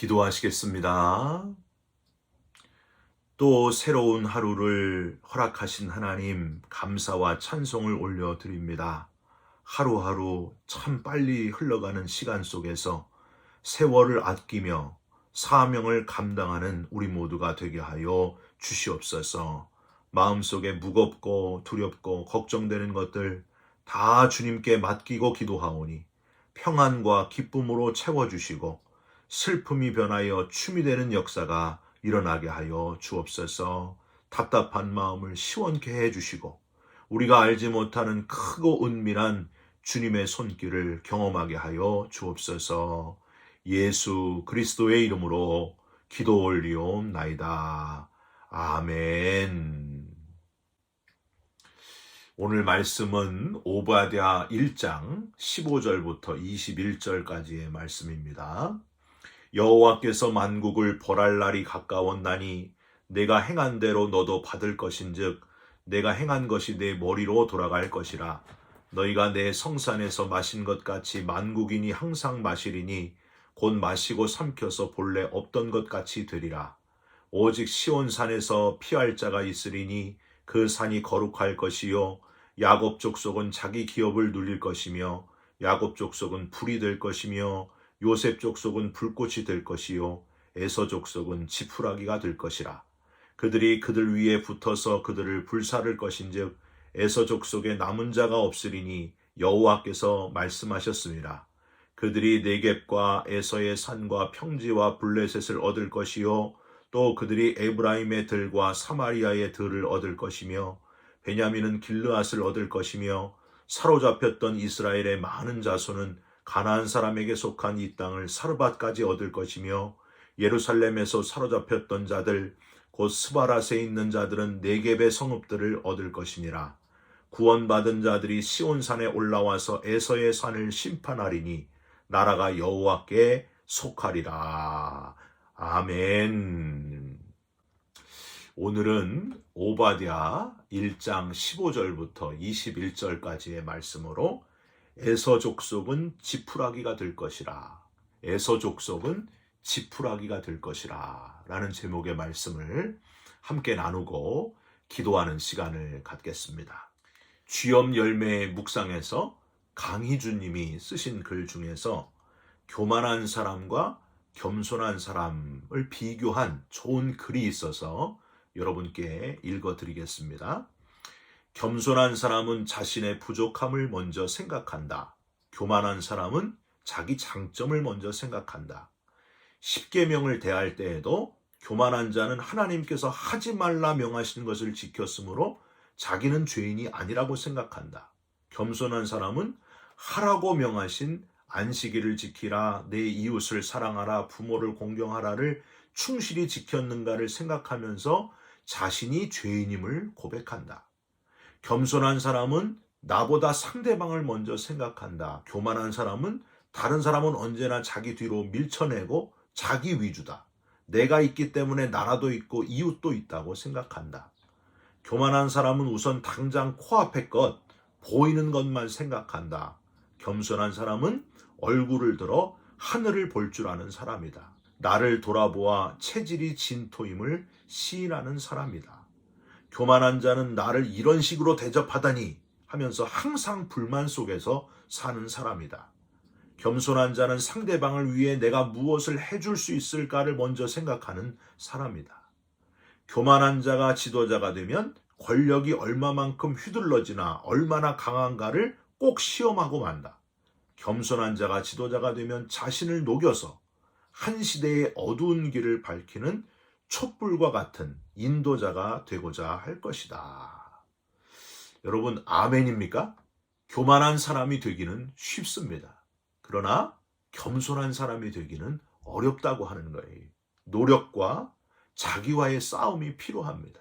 기도하시겠습니다. 또 새로운 하루를 허락하신 하나님, 감사와 찬송을 올려드립니다. 하루하루 참 빨리 흘러가는 시간 속에서 세월을 아끼며 사명을 감당하는 우리 모두가 되게 하여 주시옵소서. 마음속에 무겁고 두렵고 걱정되는 것들 다 주님께 맡기고 기도하오니 평안과 기쁨으로 채워주시고 슬픔이 변하여 춤이 되는 역사가 일어나게 하여 주옵소서. 답답한 마음을 시원케 해주시고 우리가 알지 못하는 크고 은밀한 주님의 손길을 경험하게 하여 주옵소서. 예수 그리스도의 이름으로 기도 올리옵나이다. 아멘. 오늘 말씀은 오바댜 1장 15절부터 21절까지의 말씀입니다. 여호와께서 만국을 벌할 날이 가까웠나니 내가 행한 대로 너도 받을 것인즉 내가 행한 것이 내 머리로 돌아갈 것이라. 너희가 내 성산에서 마신 것 같이 만국인이 항상 마시리니 곧 마시고 삼켜서 본래 없던 것 같이 되리라. 오직 시온산에서 피할 자가 있으리니 그 산이 거룩할 것이요 야곱 족속은 자기 기업을 누릴 것이며 야곱 족속은 불이 될 것이며 요셉 족속은 불꽃이 될 것이요 에서 족속은 지푸라기가 될 것이라. 그들이 그들 위에 붙어서 그들을 불사를 것인즉 에서 족속에 남은 자가 없으리니 여호와께서 말씀하셨습니다. 그들이 네겝과 에서의 산과 평지와 블레셋을 얻을 것이요 또 그들이 에브라임의 들과 사마리아의 들을 얻을 것이며 베냐민은 길르앗을 얻을 것이며 사로잡혔던 이스라엘의 많은 자손은 가나안 사람에게 속한 이 땅을 사르밧까지 얻을 것이며 예루살렘에서 사로잡혔던 자들 곧 스바랏에 있는 자들은 네겝의 성읍들을 얻을 것이니라. 구원받은 자들이 시온산에 올라와서 에서의 산을 심판하리니 나라가 여호와께 속하리라. 아멘. 오늘은 오바댜 1장 15절부터 21절까지의 말씀으로 에서 족속은 지푸라기가 될 것이라. 에서 족속은 지푸라기가 될 것이라. 라는 제목의 말씀을 함께 나누고 기도하는 시간을 갖겠습니다. 쥐엄 열매의 묵상에서 강희준 님이 쓰신 글 중에서 교만한 사람과 겸손한 사람을 비교한 좋은 글이 있어서 여러분께 읽어드리겠습니다. 겸손한 사람은 자신의 부족함을 먼저 생각한다. 교만한 사람은 자기 장점을 먼저 생각한다. 십계명을 대할 때에도 교만한 자는 하나님께서 하지 말라 명하신 것을 지켰으므로 자기는 죄인이 아니라고 생각한다. 겸손한 사람은 하라고 명하신 안식일을 지키라, 내 이웃을 사랑하라, 부모를 공경하라를 충실히 지켰는가를 생각하면서 자신이 죄인임을 고백한다. 겸손한 사람은 나보다 상대방을 먼저 생각한다. 교만한 사람은 다른 사람은 언제나 자기 뒤로 밀쳐내고 자기 위주다. 내가 있기 때문에 나라도 있고 이웃도 있다고 생각한다. 교만한 사람은 우선 당장 코앞의 것, 보이는 것만 생각한다. 겸손한 사람은 얼굴을 들어 하늘을 볼 줄 아는 사람이다. 나를 돌아보아 체질이 진토임을 시인하는 사람이다. 교만한 자는 나를 이런 식으로 대접하다니 하면서 항상 불만 속에서 사는 사람이다. 겸손한 자는 상대방을 위해 내가 무엇을 해줄 수 있을까를 먼저 생각하는 사람이다. 교만한 자가 지도자가 되면 권력이 얼마만큼 휘둘러지나 얼마나 강한가를 꼭 시험하고 만다. 겸손한 자가 지도자가 되면 자신을 녹여서 한 시대의 어두운 길을 밝히는 촛불과 같은 인도자가 되고자 할 것이다. 여러분, 아멘입니까? 교만한 사람이 되기는 쉽습니다. 그러나 겸손한 사람이 되기는 어렵다고 하는 거예요. 노력과 자기와의 싸움이 필요합니다.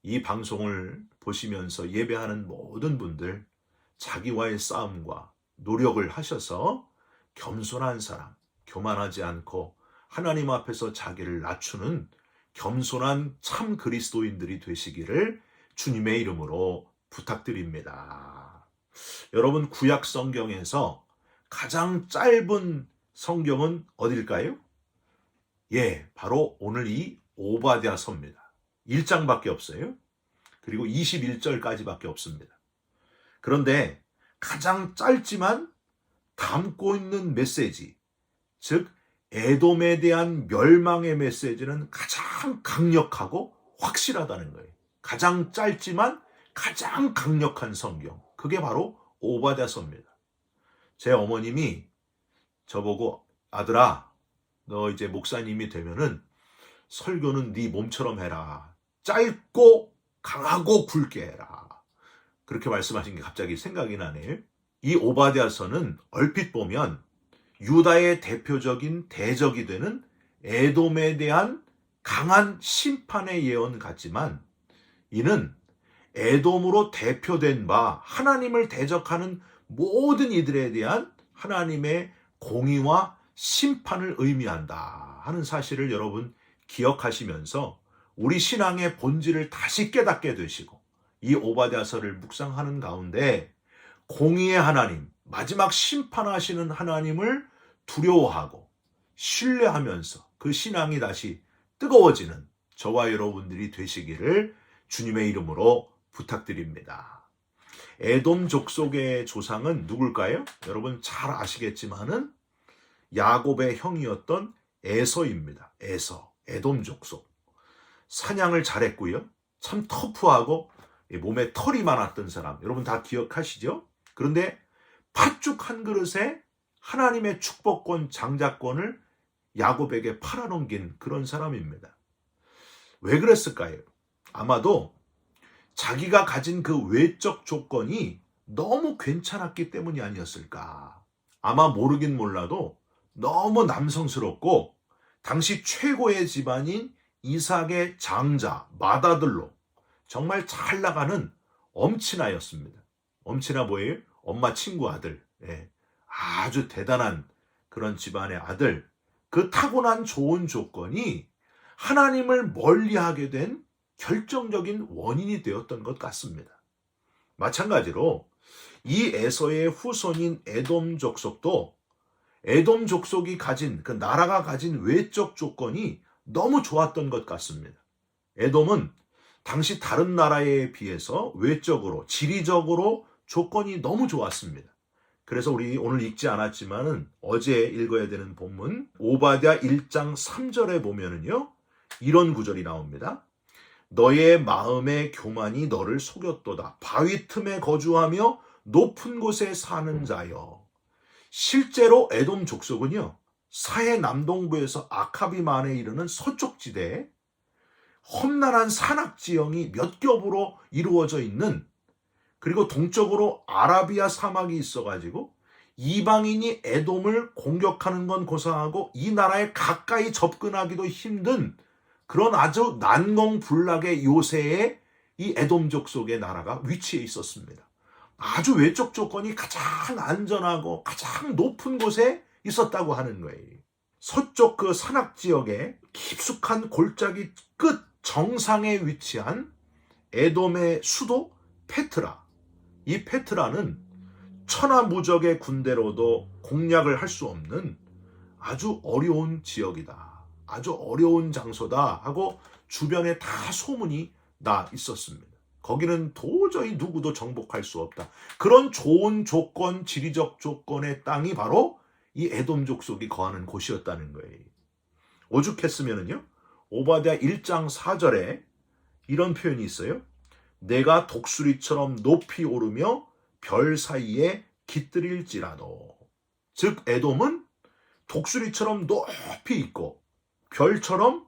이 방송을 보시면서 예배하는 모든 분들, 자기와의 싸움과 노력을 하셔서 겸손한 사람, 교만하지 않고 하나님 앞에서 자기를 낮추는 겸손한 참 그리스도인들이 되시기를 주님의 이름으로 부탁드립니다. 여러분, 구약 성경에서 가장 짧은 성경은 어딜까요? 예, 바로 오늘 이 오바댜서입니다. 1장밖에 없어요. 그리고 21절까지밖에 없습니다. 그런데 가장 짧지만 담고 있는 메시지, 즉 에돔에 대한 멸망의 메시지는 가장 강력하고 확실하다는 거예요. 가장 짧지만 가장 강력한 성경. 그게 바로 오바댜서입니다. 제 어머님이 저보고 아들아, 너 이제 목사님이 되면은 설교는 네 몸처럼 해라. 짧고 강하고 굵게 해라. 그렇게 말씀하신 게 갑자기 생각이 나네요. 이 오바댜서는 얼핏 보면 유다의 대표적인 대적이 되는 에돔에 대한 강한 심판의 예언 같지만 이는 에돔으로 대표된 바 하나님을 대적하는 모든 이들에 대한 하나님의 공의와 심판을 의미한다 하는 사실을 여러분 기억하시면서 우리 신앙의 본질을 다시 깨닫게 되시고 이 오바댜서를 묵상하는 가운데 공의의 하나님, 마지막 심판하시는 하나님을 두려워하고 신뢰하면서 그 신앙이 다시 뜨거워지는 저와 여러분들이 되시기를 주님의 이름으로 부탁드립니다. 에돔 족속의 조상은 누굴까요? 여러분 잘 아시겠지만은 야곱의 형이었던 에서입니다. 에서, 에돔 족속. 사냥을 잘했고요. 참 터프하고 몸에 털이 많았던 사람. 여러분 다 기억하시죠? 그런데 팥죽 한 그릇에 하나님의 축복권, 장자권을 야곱에게 팔아넘긴 그런 사람입니다. 왜 그랬을까요? 아마도 자기가 가진 그 외적 조건이 너무 괜찮았기 때문이 아니었을까. 아마 모르긴 몰라도 너무 남성스럽고 당시 최고의 집안인 이삭의 장자, 맏아들로 정말 잘 나가는 엄친아였습니다. 엄친아 뭐예요? 엄마 친구 아들. 예. 아주 대단한 그런 집안의 아들. 그 타고난 좋은 조건이 하나님을 멀리하게 된 결정적인 원인이 되었던 것 같습니다. 마찬가지로 이 에서의 후손인 에돔 족속도 에돔 족속이 가진 그 나라가 가진 외적 조건이 너무 좋았던 것 같습니다. 에돔은 당시 다른 나라에 비해서 외적으로 지리적으로 조건이 너무 좋았습니다. 그래서 우리 오늘 읽지 않았지만은 어제 읽어야 되는 본문 오바댜 1장 3절에 보면은요 이런 구절이 나옵니다. 너의 마음의 교만이 너를 속였도다. 바위 틈에 거주하며 높은 곳에 사는 자여. 실제로 에돔 족속은요 사해 남동부에서 아카비만에 이르는 서쪽 지대에 험난한 산악지형이 몇 겹으로 이루어져 있는, 그리고 동쪽으로 아라비아 사막이 있어가지고 이방인이 에돔을 공격하는 건 고사하고 이 나라에 가까이 접근하기도 힘든 그런 아주 난공불락의 요새에 이 에돔족 속의 나라가 위치해 있었습니다. 아주 외적 조건이 가장 안전하고 가장 높은 곳에 있었다고 하는 거예요. 서쪽 그 산악지역에 깊숙한 골짜기 끝 정상에 위치한 에돔의 수도 페트라. 이 페트라는 천하무적의 군대로도 공략을 할 수 없는 아주 어려운 지역이다. 아주 어려운 장소다 하고 주변에 다 소문이 나 있었습니다. 거기는 도저히 누구도 정복할 수 없다. 그런 좋은 조건, 지리적 조건의 땅이 바로 이 에돔 족속이 거하는 곳이었다는 거예요. 오죽했으면은요, 오바댜 1장 4절에 이런 표현이 있어요. 내가 독수리처럼 높이 오르며 별 사이에 깃들일지라도. 즉 에돔은 독수리처럼 높이 있고 별처럼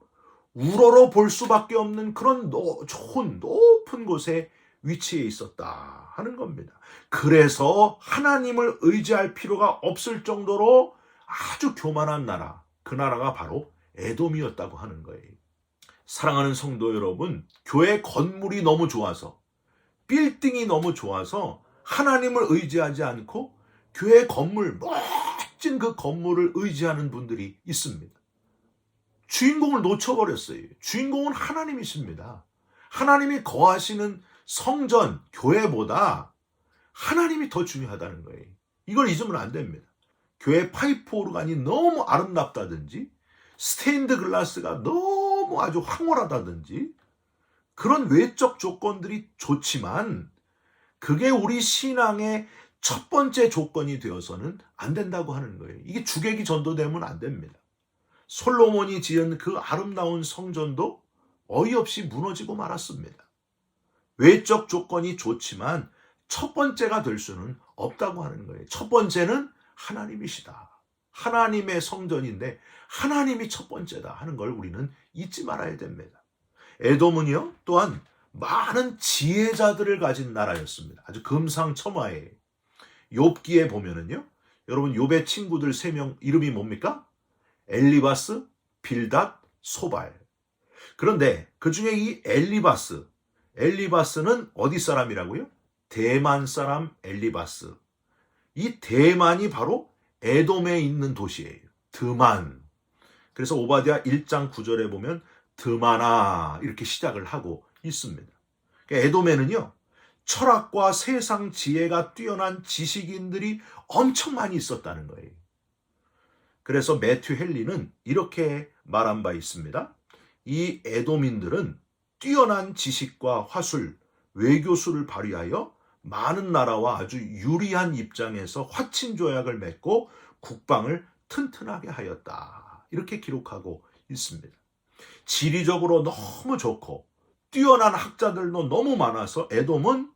우러러 볼 수밖에 없는 그런 좋은 높은 곳에 위치해 있었다 하는 겁니다. 그래서 하나님을 의지할 필요가 없을 정도로 아주 교만한 나라, 그 나라가 바로 에돔이었다고 하는 거예요. 사랑하는 성도 여러분, 교회 건물이 너무 좋아서, 빌딩이 너무 좋아서 하나님을 의지하지 않고 교회 건물, 멋진 그 건물을 의지하는 분들이 있습니다. 주인공을 놓쳐버렸어요. 주인공은 하나님이십니다. 하나님이 거하시는 성전, 교회보다 하나님이 더 중요하다는 거예요. 이걸 잊으면 안 됩니다. 교회 파이프 오르간이 너무 아름답다든지 스테인드 글라스가 너무 아주 황홀하다든지 그런 외적 조건들이 좋지만 그게 우리 신앙의 첫 번째 조건이 되어서는 안 된다고 하는 거예요. 이게 주객이 전도되면 안 됩니다. 솔로몬이 지은 그 아름다운 성전도 어이없이 무너지고 말았습니다. 외적 조건이 좋지만 첫 번째가 될 수는 없다고 하는 거예요. 첫 번째는 하나님이시다. 하나님의 성전인데 하나님이 첫 번째다 하는 걸 우리는 잊지 말아야 됩니다. 에돔은요, 또한 많은 지혜자들을 가진 나라였습니다. 아주 금상첨화예요. 욥기에 보면은요, 여러분 욥의 친구들 3명 이름이 뭡니까? 엘리바스, 빌닷, 소발. 그런데 그 중에 이 엘리바스는 어디 사람이라고요? 대만 사람 엘리바스. 이 대만이 바로 에돔에 있는 도시예요. 드만. 그래서 오바댜 1장 9절에 보면 드마나 이렇게 시작을 하고 있습니다. 그러니까 에돔에는요, 철학과 세상 지혜가 뛰어난 지식인들이 엄청 많이 있었다는 거예요. 그래서 매튜 헨리는 이렇게 말한 바 있습니다. 이 에돔인들은 뛰어난 지식과 화술, 외교술을 발휘하여 많은 나라와 아주 유리한 입장에서 화친 조약을 맺고 국방을 튼튼하게 하였다. 이렇게 기록하고 있습니다. 지리적으로 너무 좋고 뛰어난 학자들도 너무 많아서 에돔은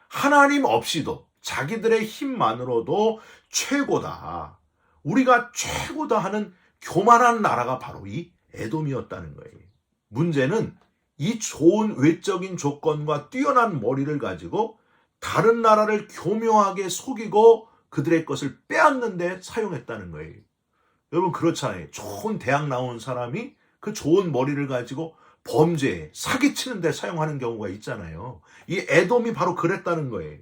하나님 없이도 자기들의 힘만으로도 최고다. 우리가 최고다 하는 교만한 나라가 바로 이 에돔이었다는 거예요. 문제는 이 좋은 외적인 조건과 뛰어난 머리를 가지고 다른 나라를 교묘하게 속이고 그들의 것을 빼앗는 데 사용했다는 거예요. 여러분 그렇잖아요. 좋은 대학 나온 사람이 그 좋은 머리를 가지고 범죄에 사기치는 데 사용하는 경우가 있잖아요. 이 에돔이 바로 그랬다는 거예요.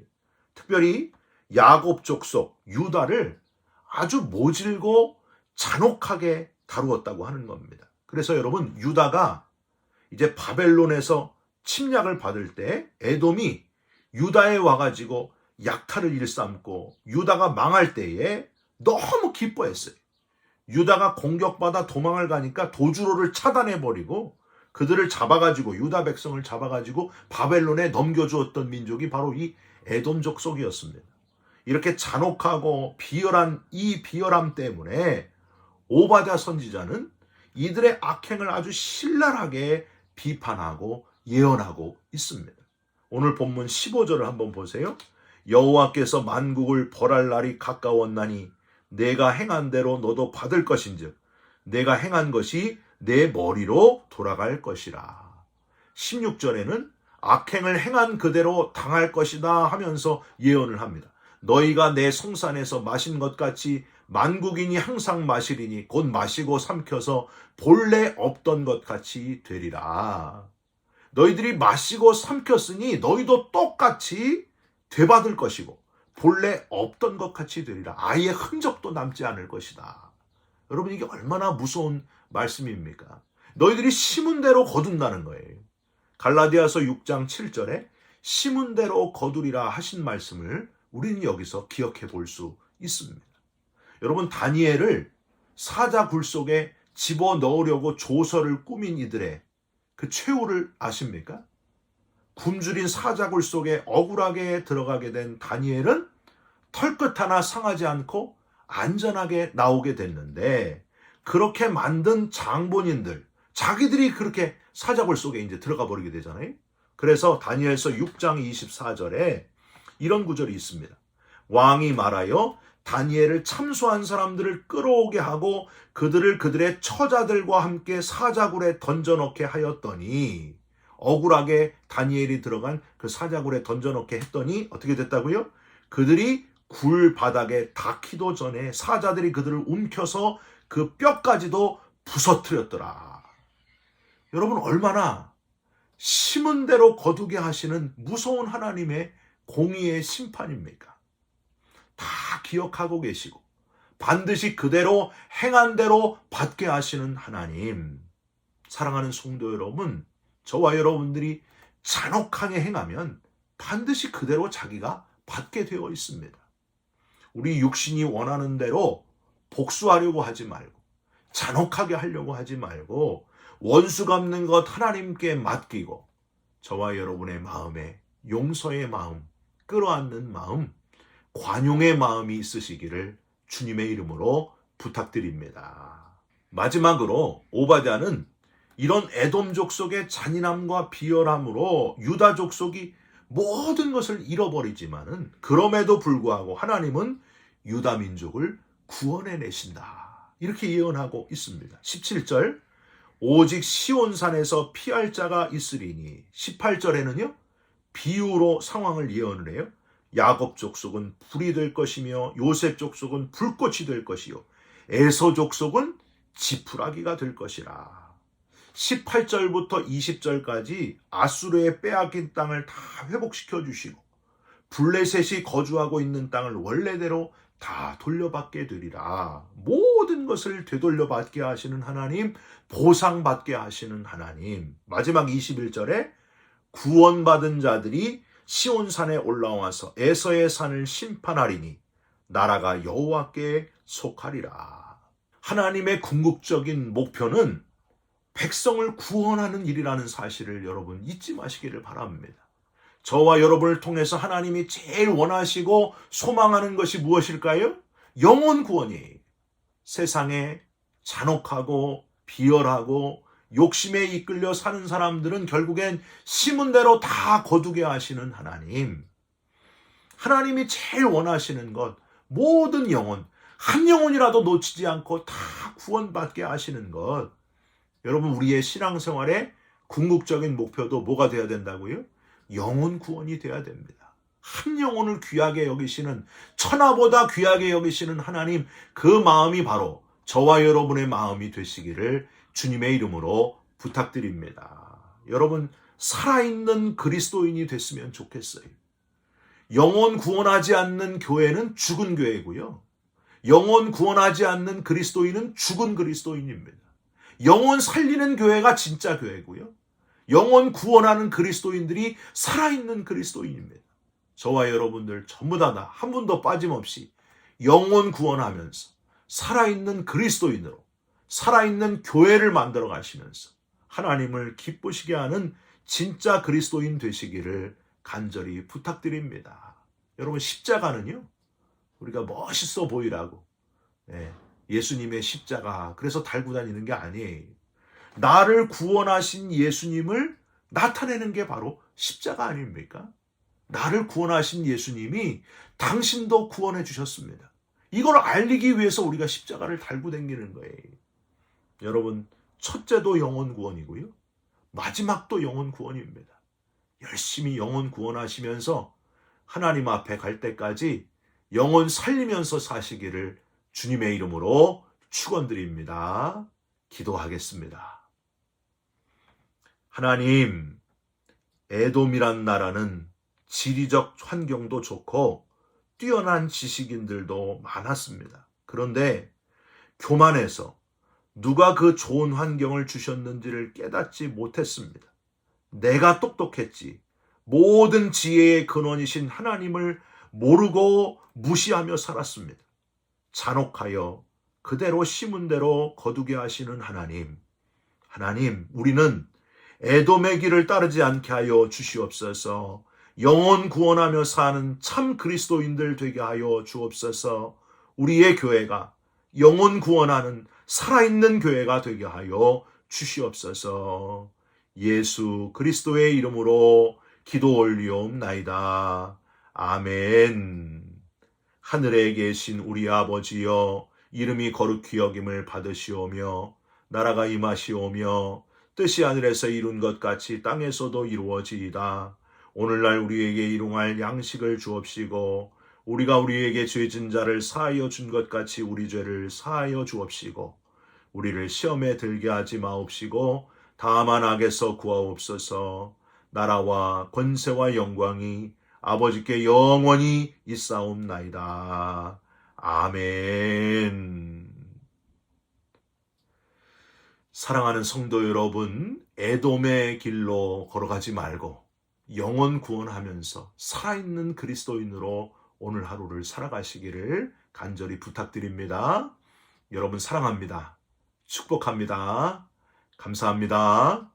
특별히 야곱 족속 유다를 아주 모질고 잔혹하게 다루었다고 하는 겁니다. 그래서 여러분 유다가 이제 바벨론에서 침략을 받을 때 에돔이 유다에 와가지고 약탈을 일삼고 유다가 망할 때에 너무 기뻐했어요. 유다가 공격받아 도망을 가니까 도주로를 차단해버리고 그들을 잡아가지고 유다 백성을 잡아가지고 바벨론에 넘겨주었던 민족이 바로 이 에돔 족속이었습니다. 이렇게 잔혹하고 비열한 이 비열함 때문에 오바댜 선지자는 이들의 악행을 아주 신랄하게 비판하고 예언하고 있습니다. 오늘 본문 15절을 한번 보세요. 여호와께서 만국을 벌할 날이 가까웠나니 내가 행한 대로 너도 받을 것인즉 내가 행한 것이 내 머리로 돌아갈 것이라. 16절에는 악행을 행한 그대로 당할 것이다 하면서 예언을 합니다. 너희가 내 성산에서 마신 것 같이 만국인이 항상 마시리니 곧 마시고 삼켜서 본래 없던 것 같이 되리라. 너희들이 마시고 삼켰으니 너희도 똑같이 되받을 것이고 본래 없던 것 같이 되리라. 아예 흔적도 남지 않을 것이다. 여러분 이게 얼마나 무서운 말씀입니까? 너희들이 심은 대로 거둔다는 거예요. 갈라디아서 6장 7절에 심은 대로 거두리라 하신 말씀을 우리는 여기서 기억해 볼 수 있습니다. 여러분 다니엘을 사자굴 속에 집어넣으려고 조서를 꾸민 이들의 그 최후를 아십니까? 굶주린 사자굴 속에 억울하게 들어가게 된 다니엘은 털끝 하나 상하지 않고 안전하게 나오게 됐는데 그렇게 만든 장본인들 자기들이 그렇게 사자굴 속에 이제 들어가 버리게 되잖아요. 그래서 다니엘서 6장 24절에 이런 구절이 있습니다. 왕이 말하여 다니엘을 참소한 사람들을 끌어오게 하고 그들을 그들의 처자들과 함께 사자굴에 던져넣게 하였더니 억울하게 다니엘이 들어간 그 사자굴에 던져넣게 했더니 어떻게 됐다고요? 그들이 굴 바닥에 닿기도 전에 사자들이 그들을 움켜서 그 뼈까지도 부서뜨렸더라. 여러분 얼마나 심은 대로 거두게 하시는 무서운 하나님의 공의의 심판입니까? 다 기억하고 계시고 반드시 그대로 행한 대로 받게 하시는 하나님. 사랑하는 성도 여러분, 저와 여러분들이 잔혹하게 행하면 반드시 그대로 자기가 받게 되어 있습니다. 우리 육신이 원하는 대로 복수하려고 하지 말고 잔혹하게 하려고 하지 말고 원수 갚는 것 하나님께 맡기고 저와 여러분의 마음에 용서의 마음, 끌어안는 마음, 관용의 마음이 있으시기를 주님의 이름으로 부탁드립니다. 마지막으로 오바댜는 이런 에돔 족속의 잔인함과 비열함으로 유다 족속이 모든 것을 잃어버리지만은 그럼에도 불구하고 하나님은 유다 민족을 구원해 내신다. 이렇게 예언하고 있습니다. 17절 오직 시온산에서 피할 자가 있으리니 18절에는요. 비유로 상황을 예언을 해요. 야곱 족속은 불이 될 것이며 요셉 족속은 불꽃이 될 것이요 에서 족속은 지푸라기가 될 것이라. 18절부터 20절까지 아수르의 빼앗긴 땅을 다 회복시켜 주시고 블레셋이 거주하고 있는 땅을 원래대로 다 돌려받게 되리라. 모든 것을 되돌려받게 하시는 하나님, 보상받게 하시는 하나님. 마지막 21절에 구원받은 자들이 시온산에 올라와서 에서의 산을 심판하리니 나라가 여호와께 속하리라. 하나님의 궁극적인 목표는 백성을 구원하는 일이라는 사실을 여러분 잊지 마시기를 바랍니다. 저와 여러분을 통해서 하나님이 제일 원하시고 소망하는 것이 무엇일까요? 영혼 구원이에요. 세상에 잔혹하고 비열하고 욕심에 이끌려 사는 사람들은 결국엔 심은 대로 다 거두게 하시는 하나님. 하나님이 제일 원하시는 것, 모든 영혼, 한 영혼이라도 놓치지 않고 다 구원받게 하시는 것. 여러분, 우리의 신앙생활의 궁극적인 목표도 뭐가 돼야 된다고요? 영혼 구원이 돼야 됩니다. 한 영혼을 귀하게 여기시는, 천하보다 귀하게 여기시는 하나님, 그 마음이 바로 저와 여러분의 마음이 되시기를 주님의 이름으로 부탁드립니다. 여러분, 살아있는 그리스도인이 됐으면 좋겠어요. 영혼 구원하지 않는 교회는 죽은 교회고요. 영혼 구원하지 않는 그리스도인은 죽은 그리스도인입니다. 영혼 살리는 교회가 진짜 교회고요. 영혼 구원하는 그리스도인들이 살아있는 그리스도인입니다. 저와 여러분들 전부 다 한 분도 빠짐없이 영혼 구원하면서 살아있는 그리스도인으로 살아있는 교회를 만들어 가시면서 하나님을 기쁘시게 하는 진짜 그리스도인 되시기를 간절히 부탁드립니다. 여러분, 십자가는요, 우리가 멋있어 보이라고 예수님의 십자가 그래서 달고 다니는 게 아니에요. 나를 구원하신 예수님을 나타내는 게 바로 십자가 아닙니까? 나를 구원하신 예수님이 당신도 구원해 주셨습니다. 이걸 알리기 위해서 우리가 십자가를 달고 다니는 거예요. 여러분, 첫째도 영혼 구원이고요. 마지막도 영혼 구원입니다. 열심히 영혼 구원하시면서 하나님 앞에 갈 때까지 영혼 살리면서 사시기를 주님의 이름으로 축원드립니다. 기도하겠습니다. 하나님, 에돔이란 나라는 지리적 환경도 좋고 뛰어난 지식인들도 많았습니다. 그런데 교만해서 누가 그 좋은 환경을 주셨는지를 깨닫지 못했습니다. 내가 똑똑했지. 모든 지혜의 근원이신 하나님을 모르고 무시하며 살았습니다. 잔혹하여 그대로 심은 대로 거두게 하시는 하나님. 하나님, 우리는 에돔의 길을 따르지 않게 하여 주시옵소서. 영혼 구원하며 사는 참 그리스도인들 되게 하여 주옵소서. 우리의 교회가 영혼 구원하는 살아있는 교회가 되게 하여 주시옵소서. 예수 그리스도의 이름으로 기도 올리옵나이다. 아멘. 하늘에 계신 우리 아버지여, 이름이 거룩히 여김을 받으시오며 나라가 임하시오며 뜻이 하늘에서 이룬 것 같이 땅에서도 이루어지이다. 오늘날 우리에게 일용할 양식을 주옵시고 우리가 우리에게 죄진 자를 사하여 준 것 같이 우리 죄를 사하여 주옵시고 우리를 시험에 들게 하지 마옵시고 다만 악에서 구하옵소서. 나라와 권세와 영광이 아버지께 영원히 있사옵나이다. 아멘. 사랑하는 성도 여러분, 에돔의 길로 걸어가지 말고 영혼 구원하면서 살아있는 그리스도인으로 오늘 하루를 살아가시기를 간절히 부탁드립니다. 여러분 사랑합니다. 축복합니다. 감사합니다.